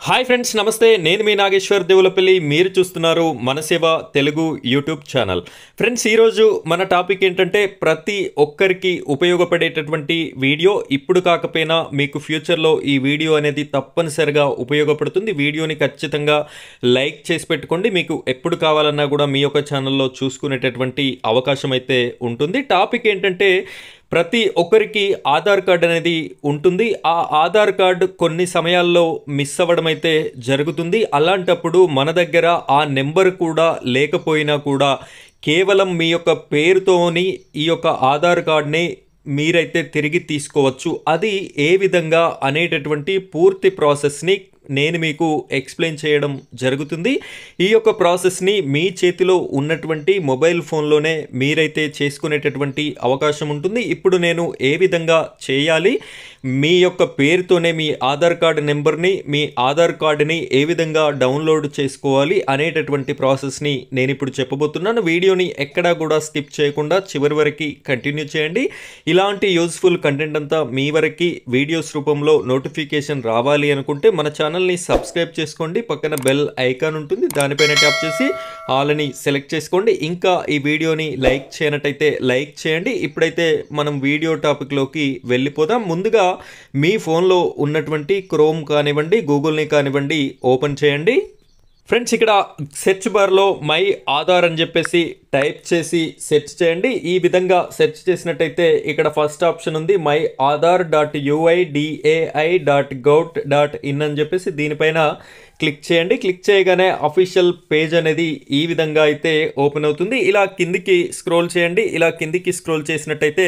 Hi friends, నమస్తే. నేను మీ నాగేశ్వర్ దేవులపల్లి. మీరు చూస్తున్నారు మన సేవ తెలుగు యూట్యూబ్ ఛానల్. ఫ్రెండ్స్, ఈరోజు మన టాపిక్ ఏంటంటే ప్రతి ఒక్కరికి ఉపయోగపడేటటువంటి వీడియో. ఇప్పుడు కాకపోయినా మీకు ఫ్యూచర్లో ఈ వీడియో అనేది తప్పనిసరిగా ఉపయోగపడుతుంది. వీడియోని ఖచ్చితంగా లైక్ చేసి పెట్టుకోండి. మీకు ఎప్పుడు కావాలన్నా కూడా మీ యొక్క ఛానల్లో చూసుకునేటటువంటి అవకాశం అయితే ఉంటుంది. టాపిక్ ఏంటంటే ప్రతి ఒక్కరికి ఆధార్ కార్డ్ అనేది ఉంటుంది. ఆ ఆధార్ కార్డు కొన్ని సమయాల్లో మిస్ అవ్వడం అయితే జరుగుతుంది. అలాంటప్పుడు మన దగ్గర ఆ నెంబర్ కూడా లేకపోయినా కూడా కేవలం మీ యొక్క పేరుతోని ఈ యొక్క ఆధార్ కార్డ్ని మీరైతే తిరిగి తీసుకోవచ్చు. అది ఏ విధంగా అనేటటువంటి పూర్తి ప్రాసెస్ని నేను మీకు ఎక్స్ప్లెయిన్ చేయడం జరుగుతుంది. ఈ యొక్క ప్రాసెస్ని మీ చేతిలో ఉన్నటువంటి మొబైల్ ఫోన్లోనే మీరైతే చేసుకునేటటువంటి అవకాశం ఉంటుంది. ఇప్పుడు నేను ఏ విధంగా చేయాలి, మీ యొక్క పేరుతోనే మీ ఆధార్ కార్డ్ నెంబర్ని, మీ ఆధార్ కార్డుని ఏ విధంగా డౌన్లోడ్ చేసుకోవాలి అనేటటువంటి ప్రాసెస్ని నేను ఇప్పుడు చెప్పబోతున్నాను. వీడియోని ఎక్కడా కూడా స్కిప్ చేయకుండా చివరి వరకు కంటిన్యూ చేయండి. ఇలాంటి యూజ్ఫుల్ కంటెంట్ అంతా మీ వరకు వీడియోస్ రూపంలో నోటిఫికేషన్ రావాలి అనుకుంటే మన ఛానల్ని సబ్స్క్రైబ్ చేసుకోండి. పక్కన బెల్ ఐకాన్ ఉంటుంది, దానిపైన ట్యాప్ చేసి ఆల్ అని సెలెక్ట్ చేసుకోండి. ఇంకా ఈ వీడియోని లైక్ చేయనట్టయితే లైక్ చేయండి. ఇప్పుడైతే మనం వీడియో టాపిక్లోకి వెళ్ళిపోదాం. ముందుగా మీ ఫోన్లో ఉన్నటువంటి క్రోమ్ కానివ్వండి, గూగుల్ని కానివ్వండి ఓపెన్ చేయండి. ఫ్రెండ్స్, ఇక్కడ సెర్చ్ బార్లో మై ఆధార్ అని చెప్పేసి టైప్ చేసి సెర్చ్ చేయండి. ఈ విధంగా సెర్చ్ చేసినట్టయితే ఇక్కడ ఫస్ట్ ఆప్షన్ ఉంది myAadhar.uidai.gov.in అని చెప్పేసి దీనిపైన క్లిక్ చేయండి. క్లిక్ చేయగానే అఫీషియల్ పేజ్ అనేది ఈ విధంగా అయితే ఓపెన్ అవుతుంది. ఇలా కిందికి స్క్రోల్ చేయండి. ఇలా కిందికి స్క్రోల్ చేసినట్టయితే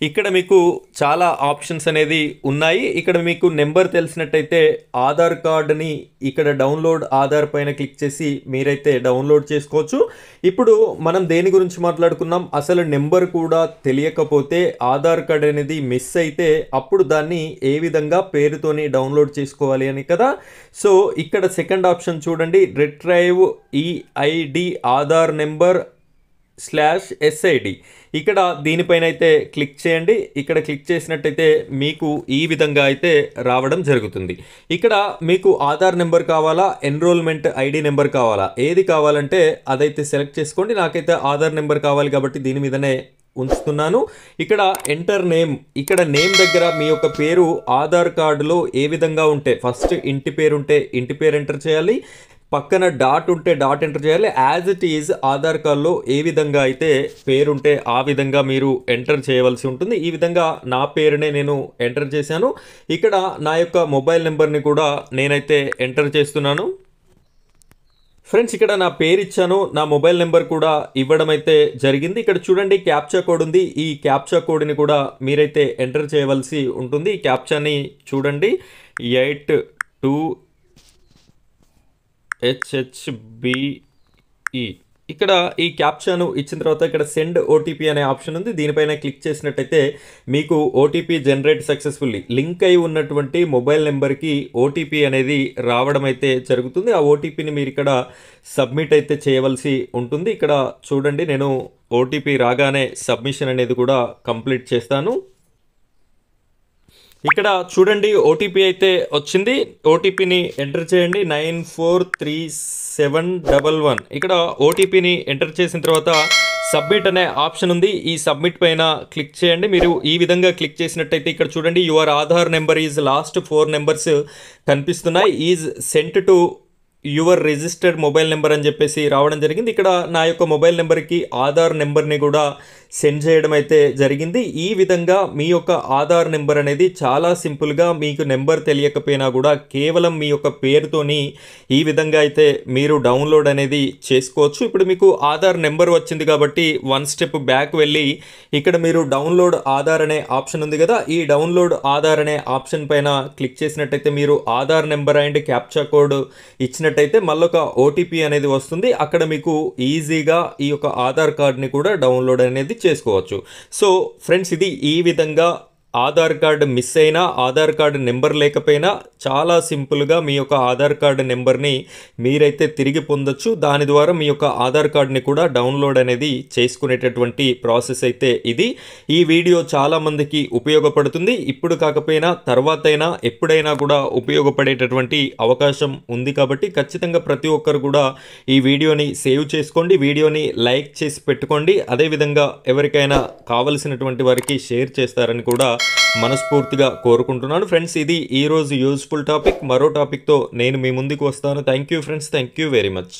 ఇక్కడ మీకు చాలా ఆప్షన్స్ అనేది ఉన్నాయి. ఇక్కడ మీకు నెంబర్ తెలిసినట్టయితే ఆధార్ కార్డుని ఇక్కడ డౌన్లోడ్ ఆధార్ పైన క్లిక్ చేసి మీరైతే డౌన్లోడ్ చేసుకోవచ్చు. ఇప్పుడు మనం దేని గురించి మాట్లాడుకున్నాం, అసలు నెంబర్ కూడా తెలియకపోతే ఆధార్ కార్డ్ అనేది మిస్ అయితే అప్పుడు దాన్ని ఏ విధంగా పేరుతోని డౌన్లోడ్ చేసుకోవాలి అని కదా. సో ఇక్కడ సెకండ్ ఆప్షన్ చూడండి, retrieve EID Aadhaar number /SID. ఇక్కడ దీనిపైన అయితే క్లిక్ చేయండి. ఇక్కడ క్లిక్ చేసినట్టయితే మీకు ఈ విధంగా అయితే రావడం జరుగుతుంది. ఇక్కడ మీకు ఆధార్ నెంబర్ కావాలా, ఎన్రోల్మెంట్ ఐడి నెంబర్ కావాలా, ఏది కావాలంటే అదైతే సెలెక్ట్ చేసుకోండి. నాకైతే ఆధార్ నెంబర్ కావాలి కాబట్టి దీని మీదనే ఉంచుతున్నాను. ఇక్కడ ఎంటర్ నేమ్, ఇక్కడ నేమ్ దగ్గర మీ యొక్క పేరు ఆధార్ కార్డులో ఏ విధంగా ఉంటే, ఫస్ట్ ఇంటి పేరు ఉంటే ఇంటి పేరు ఎంటర్ చేయాలి, పక్కన డాట్ ఉంటే డాట్ ఎంటర్ చేయాలి. యాజ్ ఇట్ ఈజ్ ఆధార్ కార్డులో ఏ విధంగా అయితే పేరుంటే ఆ విధంగా మీరు ఎంటర్ చేయవలసి ఉంటుంది. ఈ విధంగా నా పేరునే నేను ఎంటర్ చేశాను. ఇక్కడ నా యొక్క మొబైల్ నెంబర్ని కూడా నేనైతే ఎంటర్ చేస్తున్నాను. ఫ్రెండ్స్, ఇక్కడ నా పేరు ఇచ్చాను, నా మొబైల్ నెంబర్ కూడా ఇవ్వడం అయితే జరిగింది. ఇక్కడ చూడండి క్యాప్చా కోడ్ ఉంది. ఈ క్యాప్చా కోడ్ని కూడా మీరైతే ఎంటర్ చేయవలసి ఉంటుంది. ఈ క్యాప్చాని చూడండి, 82HHBE. ఇక్కడ ఈ క్యాప్చాను ఇచ్చిన తర్వాత ఇక్కడ సెండ్ ఓటీపీ అనే ఆప్షన్ ఉంది. దీనిపైన క్లిక్ చేసినట్టయితే మీకు ఓటీపీ జనరేట్ సక్సెస్ఫుల్లీ, లింక్ అయి ఉన్నటువంటి మొబైల్ నెంబర్కి ఓటీపీ అనేది రావడం అయితే జరుగుతుంది. ఆ ఓటీపీని మీరు ఇక్కడ సబ్మిట్ అయితే చేయవలసి ఉంటుంది. ఇక్కడ చూడండి, నేను ఓటీపీ రాగానే సబ్మిషన్ అనేది కూడా కంప్లీట్ చేస్తాను. ఇక్కడ చూడండి ఓటీపీ అయితే వచ్చింది. ఓటీపీని ఎంటర్ చేయండి, 943711. ఇక్కడ ఓటీపీని ఎంటర్ చేసిన తర్వాత సబ్మిట్ అనే ఆప్షన్ ఉంది. ఈ సబ్మిట్ పైన క్లిక్ చేయండి. మీరు ఈ విధంగా క్లిక్ చేసినట్టయితే ఇక్కడ చూడండి, your Aadhaar number is last 4 numbers కనిపిస్తున్నాయి, is sent to your registered mobile number అని చెప్పేసి రావడం జరిగింది. ఇక్కడ నా యొక్క మొబైల్ నెంబర్కి ఆధార్ నెంబర్ని కూడా సెండ్ చేయడం అయితే జరిగింది. ఈ విధంగా మీ యొక్క ఆధార్ నెంబర్ అనేది చాలా సింపుల్గా, మీకు నెంబర్ తెలియకపోయినా కూడా కేవలం మీ యొక్క పేరుతోని ఈ విధంగా అయితే మీరు డౌన్లోడ్ అనేది చేసుకోవచ్చు. ఇప్పుడు మీకు ఆధార్ నెంబర్ వచ్చింది కాబట్టి వన్ స్టెప్ బ్యాక్ వెళ్ళి ఇక్కడ మీరు డౌన్లోడ్ ఆధార్ అనే ఆప్షన్ ఉంది కదా, ఈ డౌన్లోడ్ ఆధార్ అనే ఆప్షన్ పైన క్లిక్ చేసినట్టయితే మీరు Aadhaar number and captcha code ఇచ్చినట్టయితే మళ్ళొక ఓటీపీ అనేది వస్తుంది. అక్కడ మీకు ఈజీగా ఈ యొక్క ఆధార్ కార్డ్ని కూడా డౌన్లోడ్ అనేది చేసుకోవచ్చు. సో ఫ్రెండ్స్, ఇది ఈ విధంగా ఆధార్ కార్డు మిస్ అయినా, ఆధార్ కార్డు నెంబర్ లేకపోయినా చాలా సింపుల్గా మీ యొక్క ఆధార్ కార్డు నెంబర్ని మీరైతే తిరిగి పొందొచ్చు. దాని ద్వారా మీ యొక్క ఆధార్ కార్డుని కూడా డౌన్లోడ్ అనేది చేసుకునేటటువంటి ప్రాసెస్ అయితే ఇది. ఈ వీడియో చాలామందికి ఉపయోగపడుతుంది. ఇప్పుడు కాకపోయినా తర్వాతైనా ఎప్పుడైనా కూడా ఉపయోగపడేటటువంటి అవకాశం ఉంది. కాబట్టి ఖచ్చితంగా ప్రతి ఒక్కరు కూడా ఈ వీడియోని సేవ్ చేసుకోండి, వీడియోని లైక్ చేసి పెట్టుకోండి. అదేవిధంగా ఎవరికైనా కావలసినటువంటి వారికి షేర్ చేస్తారని కూడా మనస్ఫూర్తిగా కోరుకుంటున్నాను. ఫ్రెండ్స్, ఇది ఈరోజు యూజ్ఫుల్ టాపిక్. మరో టాపిక్తో నేను మీ ముందుకు వస్తాను. Thank you friends, thank you very much.